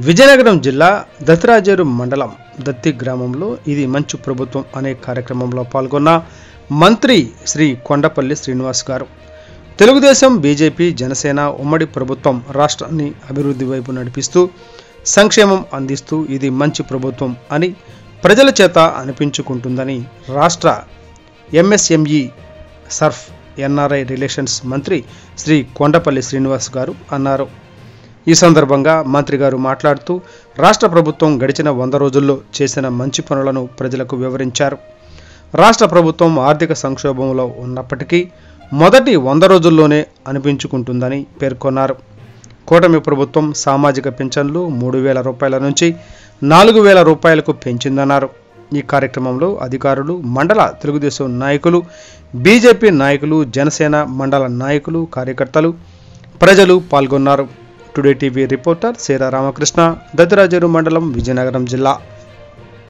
విజయనగరం జిల్లా దత్తిరాజేరు మండలం దత్తి గ్రామంలో ఇది మంచు ప్రభుత్వం అనే కార్యక్రమంలో పాల్గొన్న మంత్రి శ్రీ కొండపల్లి శ్రీనివాస్ గారు తెలుగుదేశం బీజేపీ జనసేన ఉమ్మడి ప్రభుత్వం రాష్ట్రాన్ని అభివృద్ధి వైపు నడిపిస్తూ సంక్షేమం అందిస్తూ ఇది మంచి ప్రభుత్వం అని ప్రజల చేత అనిపించుకుంటుందని రాష్ట్ర ఎంఎస్ఎంఈ సర్ఫ్ ఎన్ఆర్ఐ రిలేషన్స్ మంత్రి శ్రీ కొండపల్లి శ్రీనివాస్ గారు అన్నారు. ఈ సందర్భంగా మంత్రి గారు మాట్లాడుతూ రాష్ట్ర ప్రభుత్వం గడిచిన 100 రోజుల్లో చేసిన మంచి పనులను ప్రజలకు వివరించారు. రాష్ట్ర ప్రభుత్వం ఆర్థిక సంక్షోభంలో ఉన్నప్పటికీ మొదటి 100 రోజుల్లోనే అనిపించుకుంటుందని పేర్కొన్నారు. కూటమి ప్రభుత్వం సామాజిక పింఛన్లు 3,000 రూపాయల నుంచి 4,000 రూపాయలకు పెంచిందన్నారు. ఈ కార్యక్రమంలో అధికారులు, మండల తెలుగుదేశం నాయకులు, బీజేపీ నాయకులు, జనసేన మండల నాయకులు, కార్యకర్తలు, ప్రజలు పాల్గొన్నారు. Today TV reporter Sera Ramakrishna, Dattirajeru మండలం, విజయనగరం జిల్లా.